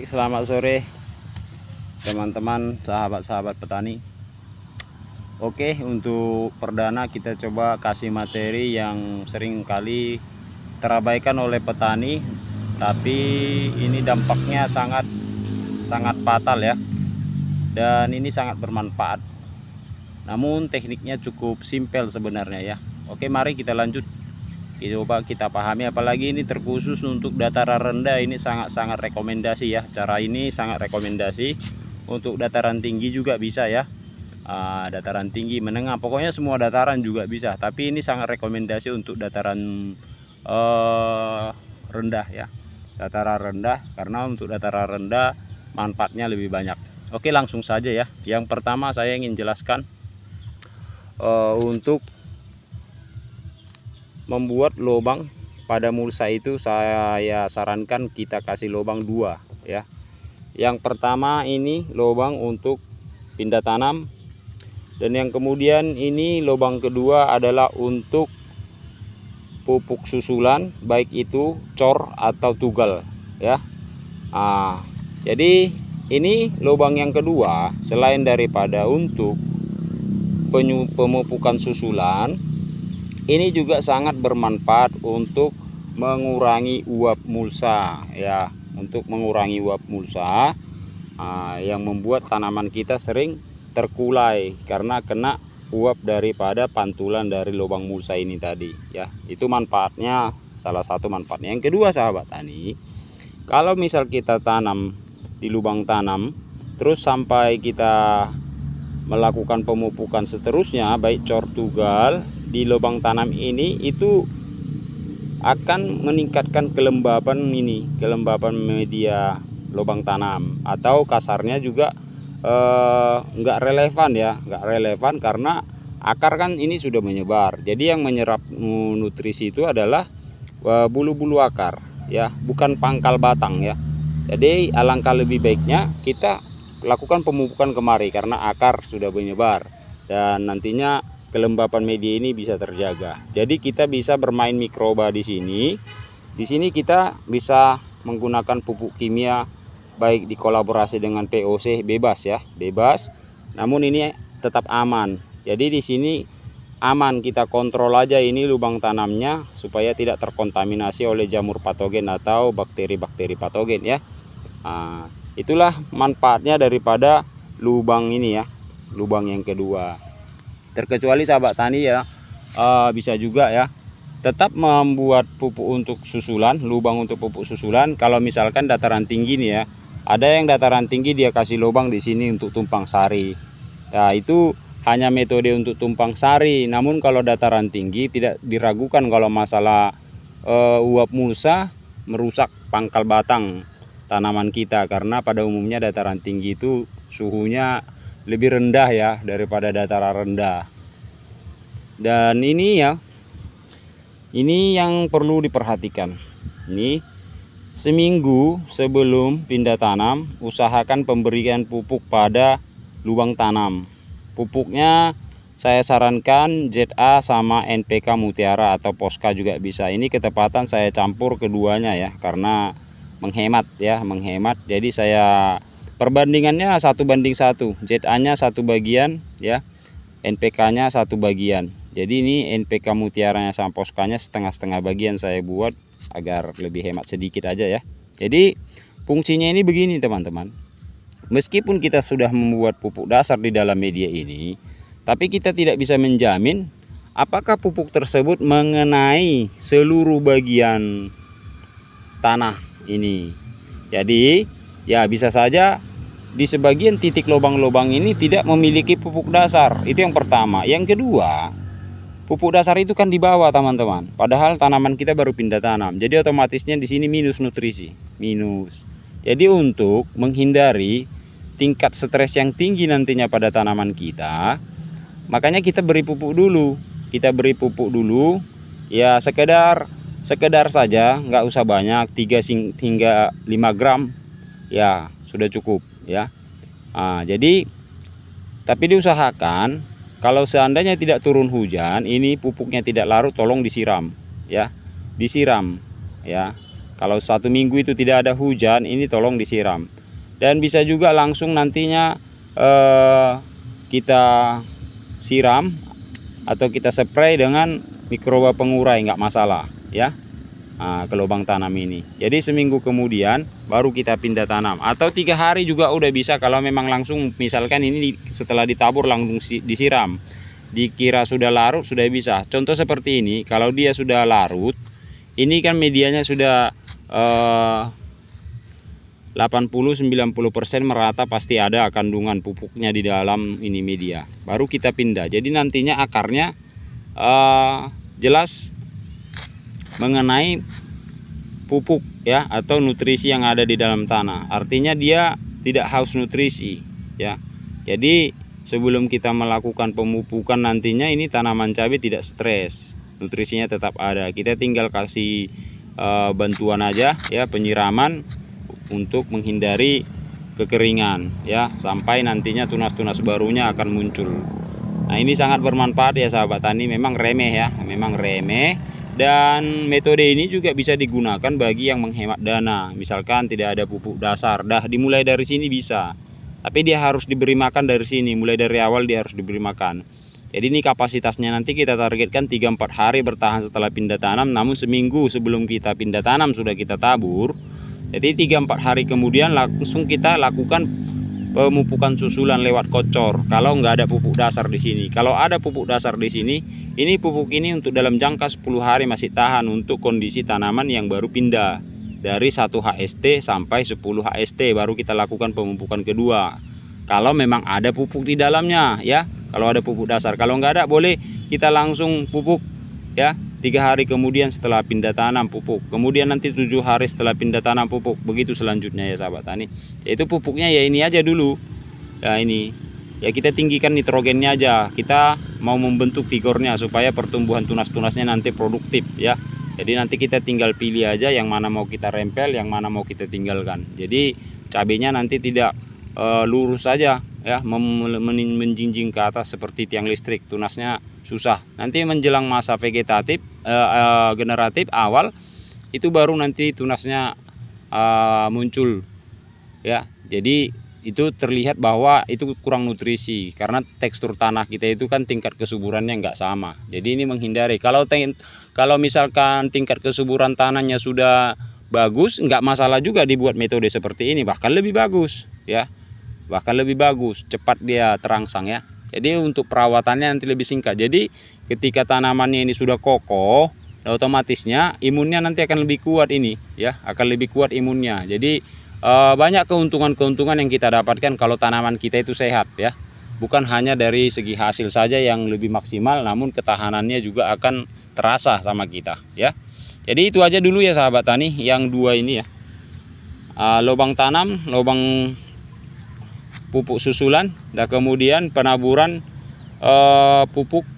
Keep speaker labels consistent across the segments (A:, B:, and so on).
A: Selamat sore teman-teman, sahabat-sahabat petani. Oke, untuk perdana kita coba kasih materi yang sering kali terabaikan oleh petani, tapi ini dampaknya sangat fatal ya, dan ini sangat bermanfaat. Namun tekniknya cukup simpel sebenarnya ya. Oke, mari kita lanjut. Coba kita pahami, apalagi ini terkhusus untuk dataran rendah, ini sangat rekomendasi ya. Cara ini sangat rekomendasi. Untuk dataran tinggi juga bisa ya, dataran tinggi, menengah, pokoknya semua dataran juga bisa. Tapi ini sangat rekomendasi untuk dataran rendah ya, dataran rendah, karena untuk dataran rendah manfaatnya lebih banyak. Oke, langsung saja ya. Yang pertama saya ingin jelaskan untuk membuat lubang pada mulsa itu saya sarankan kita kasih lubang 2 ya. Yang pertama ini lubang untuk pindah tanam, dan yang kemudian ini lubang kedua adalah untuk pupuk susulan, baik itu cor atau tugal ya. Jadi ini lubang yang kedua, selain daripada untuk pemupukan susulan, ini juga sangat bermanfaat untuk mengurangi uap mulsa ya, untuk mengurangi uap mulsa yang membuat tanaman kita sering terkulai karena kena uap daripada pantulan dari lubang mulsa ini tadi ya. Itu manfaatnya, salah satu manfaatnya. Yang kedua sahabat tani, kalau misal kita tanam di lubang tanam terus sampai kita melakukan pemupukan seterusnya, baik cor tugal di lubang tanam ini, itu akan meningkatkan kelembaban kelembaban media lubang tanam, atau kasarnya juga nggak relevan ya, nggak relevan karena akar kan ini sudah menyebar. Jadi yang menyerap nutrisi itu adalah bulu-bulu akar ya, bukan pangkal batang ya. Jadi alangkah lebih baiknya kita lakukan pemupukan kemari karena akar sudah menyebar dan nantinya kelembapan media ini bisa terjaga. Jadi kita bisa bermain mikroba di sini. Di sini kita bisa menggunakan pupuk kimia baik dikolaborasi dengan POC, bebas ya, bebas. Namun ini tetap aman. Jadi di sini aman, kita kontrol aja ini lubang tanamnya supaya tidak terkontaminasi oleh jamur patogen atau bakteri-bakteri patogen ya. Itulah manfaatnya daripada lubang ini ya, lubang yang kedua. Terkecuali sahabat tani ya, bisa juga ya tetap membuat pupuk untuk susulan, lubang untuk pupuk susulan. Kalau misalkan dataran tinggi nih ya, ada yang dataran tinggi dia kasih lubang di sini untuk tumpang sari. Ya, itu hanya metode untuk tumpang sari. Namun kalau dataran tinggi tidak diragukan kalau masalah uap mulsa merusak pangkal batang tanaman kita, karena pada umumnya dataran tinggi itu suhunya lebih rendah ya daripada dataran rendah. Dan ini ya, ini yang perlu diperhatikan. Ini seminggu sebelum pindah tanam usahakan pemberian pupuk pada lubang tanam. Pupuknya saya sarankan ZA sama NPK Mutiara atau Posca juga bisa. Ini ketepatan saya campur keduanya ya, karena menghemat ya, menghemat. Jadi saya perbandingannya 1:1, ZA-nya 1 bagian ya, NPK-nya 1 bagian. Jadi ini NPK Mutiaranya sama Posca-nya setengah-setengah bagian saya buat agar lebih hemat sedikit aja ya. Jadi fungsinya ini begini teman-teman. Meskipun kita sudah membuat pupuk dasar di dalam media ini, tapi kita tidak bisa menjamin apakah pupuk tersebut mengenai seluruh bagian tanah ini. Jadi ya bisa saja di sebagian titik lubang-lubang ini tidak memiliki pupuk dasar. Itu yang pertama. Yang kedua, pupuk dasar itu kan di bawah teman-teman, padahal tanaman kita baru pindah tanam. Jadi otomatisnya di sini minus nutrisi, minus. Jadi untuk menghindari tingkat stres yang tinggi nantinya pada tanaman kita, makanya kita beri pupuk dulu. Kita beri pupuk dulu ya, sekedar saja, nggak usah banyak, 3 hingga 5 gram ya sudah cukup ya. Jadi tapi diusahakan kalau seandainya tidak turun hujan, ini pupuknya tidak larut, tolong disiram ya, disiram ya. Kalau 1 minggu itu tidak ada hujan, ini tolong disiram. Dan bisa juga langsung nantinya kita siram atau kita spray dengan mikroba pengurai, nggak masalah ya. Nah, ke lubang tanam ini. Jadi seminggu kemudian baru kita pindah tanam, atau 3 hari juga udah bisa kalau memang langsung, misalkan ini setelah ditabur langsung disiram. Dikira sudah larut sudah bisa. Contoh seperti ini, kalau dia sudah larut, ini kan medianya sudah 80-90% merata, pasti ada kandungan pupuknya di dalam ini media. Baru kita pindah. Jadi nantinya akarnya jelas mengenai pupuk ya, atau nutrisi yang ada di dalam tanah. Artinya dia tidak haus nutrisi ya. Jadi sebelum kita melakukan pemupukan nantinya, ini tanaman cabai tidak stres, nutrisinya tetap ada. Kita tinggal kasih bantuan aja ya, penyiraman untuk menghindari kekeringan ya, sampai nantinya tunas-tunas barunya akan muncul. Nah, ini sangat bermanfaat ya sahabat tani. Memang remeh ya, memang remeh. Dan metode ini juga bisa digunakan bagi yang menghemat dana. Misalkan tidak ada pupuk dasar, dah dimulai dari sini bisa. Tapi dia harus diberi makan dari sini, mulai dari awal dia harus diberi makan. Jadi ini kapasitasnya nanti kita targetkan 3-4 hari bertahan setelah pindah tanam. Namun seminggu sebelum kita pindah tanam sudah kita tabur. Jadi 3-4 hari kemudian langsung kita lakukan pemupukan susulan lewat kocor. Kalau nggak ada pupuk dasar di sini. Kalau ada pupuk dasar di sini, ini pupuk ini untuk dalam jangka 10 hari masih tahan untuk kondisi tanaman yang baru pindah. Dari 1 HST sampai 10 HST baru kita lakukan pemupukan kedua. Kalau memang ada pupuk di dalamnya ya. Kalau ada pupuk dasar. Kalau nggak ada, boleh kita langsung pupuk ya. 3 hari kemudian setelah pindah tanam pupuk, kemudian nanti 7 hari setelah pindah tanam pupuk, begitu selanjutnya ya sahabat tani. Yaitu pupuknya ya ini aja dulu ya, ini ya kita tinggikan nitrogennya aja. Kita mau membentuk vigornya supaya pertumbuhan tunas-tunasnya nanti produktif ya. Jadi nanti kita tinggal pilih aja yang mana mau kita rempel, yang mana mau kita tinggalkan. Jadi cabenya nanti tidak lurus saja ya, menjinjing ke atas seperti tiang listrik, tunasnya susah. Nanti menjelang masa vegetatif generatif awal itu baru nanti tunasnya muncul ya. Jadi itu terlihat bahwa itu kurang nutrisi karena tekstur tanah kita itu kan tingkat kesuburannya nggak sama. Jadi ini menghindari. Kalau misalkan tingkat kesuburan tanahnya sudah bagus, nggak masalah juga dibuat metode seperti ini, bahkan lebih bagus ya. Bahkan lebih bagus, cepat dia terangsang ya. Jadi untuk perawatannya nanti lebih singkat. Jadi ketika tanamannya ini sudah kokoh, otomatisnya imunnya nanti akan lebih kuat ini ya, akan lebih kuat imunnya. Jadi banyak keuntungan-keuntungan yang kita dapatkan kalau tanaman kita itu sehat ya. Bukan hanya dari segi hasil saja yang lebih maksimal, namun ketahanannya juga akan terasa sama kita ya. Jadi itu aja dulu ya sahabat tani, yang 2 ini ya. Lubang tanam, lubang pupuk susulan, dan kemudian penaburan pupuk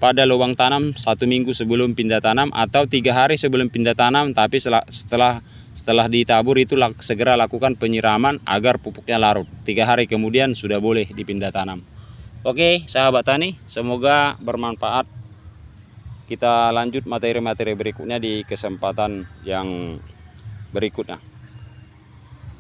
A: pada lubang tanam 1 minggu sebelum pindah tanam atau 3 hari sebelum pindah tanam. Tapi setelah ditabur itu segera lakukan penyiraman agar pupuknya larut. 3 hari kemudian sudah boleh dipindah tanam. Oke sahabat tani, semoga bermanfaat. Kita lanjut materi-materi berikutnya di kesempatan yang berikutnya.